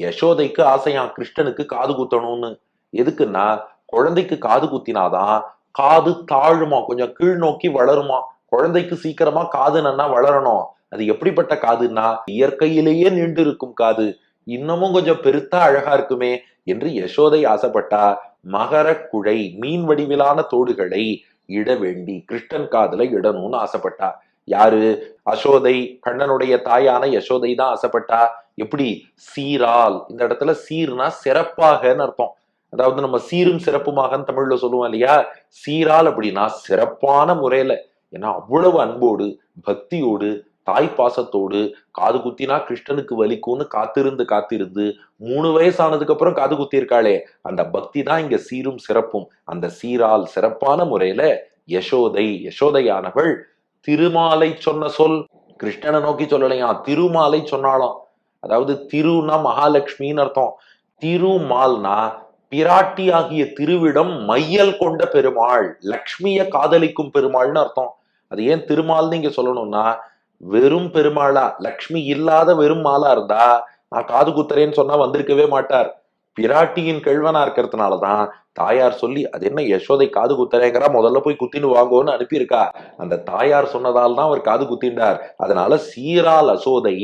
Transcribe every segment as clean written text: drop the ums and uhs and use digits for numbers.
யசோதைக்கு ஆசையாம் கிருஷ்ணனுக்கு காது குத்தணும்னு. எதுக்குன்னா குழந்தைக்கு காது குத்தினாதான் காது தாழுமா, கொஞ்சம் கீழ் நோக்கி வளருமா. குழந்தைக்கு சீக்கிரமா காது நன்னா வளரணும். அது எப்படிப்பட்ட காதுன்னா இயற்கையிலேயே நீண்டு இருக்கும் காது, இன்னமும் கொஞ்சம் பெருத்தா அழகா இருக்குமே என்று யசோதை ஆசைப்பட்டா. மகர குழை மீன் வடிவிலான தோடுகளை இட வேண்டி கிருஷ்ணன் காதுல இடணும்னு ஆசைப்பட்டா. யாரு? அசோதை, கண்ணனுடைய தாயான யசோதை தான் ஆசைப்பட்டா. எப்படி? சீரால். இந்த இடத்துல சீர்னா சிறப்பாகன்னு அர்த்தம். அதாவது நம்ம சீரும் சிறப்புமாக தமிழ்ல சொல்லுவோம் இல்லையா? சீரால் அப்படின்னா சிறப்பான முறையில. ஏன்னா அவ்வளவு அன்போடு பக்தியோடு தாய் பாசத்தோடு காது குத்தினா கிருஷ்ணனுக்கு வலிக்கும்னு காத்திருந்து காத்திருந்து 3 வயசானதுக்கு அப்புறம் காது குத்தி இருக்காளே, அந்த பக்தி தான் இங்க சீரும் சிறப்பும். அந்த சீரால் சிறப்பான முறையில யசோதையானவள் திருமாலை சொன்ன சொல் கிருஷ்ணனை நோக்கி சொல்லலையா, திருமாலை சொன்னாலும். அதாவது திருனா மகாலட்சுமின்னு அர்த்தம். திருமால்னா பிராட்டி ஆகிய திருவிடம் மையல் கொண்ட பெருமாள், லக்ஷ்மிய காதலிக்கும் பெருமாள்னு அர்த்தம். அது ஏன் திருமால்னு இங்க சொல்லணும்னா, வெறும் பெருமாளா லக்ஷ்மி இல்லாத வெறும் மாலா இருந்தா நான் காது குத்துறேன்னு சொன்னா வந்திருக்கவே மாட்டார். பிராட்டியின் கெழ்வனா இருக்கிறதுனாலதான் தாயார் சொல்லி, அது என்ன யசோதை காது குத்துறேங்கிறா, முதல்ல போய் குத்தின்னு வாங்கோன்னு அனுப்பியிருக்கா. அந்த தாயார் சொன்னதால் தான் அவர் காது குத்தின்றார். அதனால சீரால் அசோதை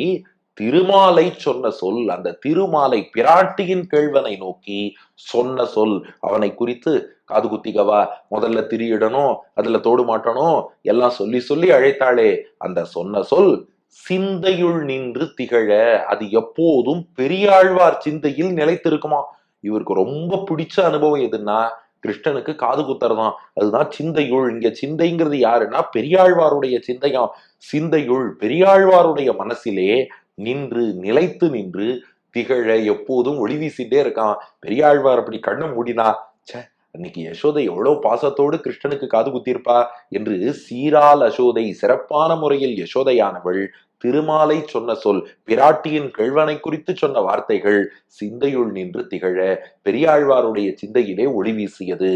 திருமாலை சொன்ன சொல், அந்த திருமாலை பிராட்டியின் கேள்வனை நோக்கி சொன்ன சொல். அவனை குறித்து காது குத்திகவா, முதல்ல திரியிடணும், அதுல தோடு மாட்டணும், எல்லாம் சொல்லி சொல்லி அழைத்தாளே, அந்த சொன்ன சொல் சிந்தையுள் நின்று திகழ. அது எப்போதும் பெரியாழ்வார் சிந்தையில் நிலைத்திருக்குமா. இவருக்கு ரொம்ப பிடிச்ச அனுபவம் எதுன்னா கிருஷ்ணனுக்கு காது குத்துறதான். அதுதான் சிந்தையுள். இங்க சிந்தைங்கிறது யாருன்னா பெரியாழ்வாருடைய சிந்தையாம். சிந்தையுள் பெரியாழ்வாருடைய மனசிலே நின்று நிலைத்து நின்று திகழ எப்போதும் ஒளி வீசிட்டே இருக்கான். பெரியாழ்வார் அப்படி கண்ணை மூடினா, ச்சே அன்னைக்கு யசோதை எவ்வளவு பாசத்தோடு கிருஷ்ணனுக்கு காது குத்திருப்பா என்று சீரால் அசோதை சிறப்பான முறையில் யசோதையானவள் திருமாலை சொன்ன சொல், பிராட்டியின் கெழ்வனை குறித்து சொன்ன வார்த்தைகள் சிந்தையுள் நின்று திகழ பெரியாழ்வாருடைய சிந்தையிலே ஒளி வீசியது.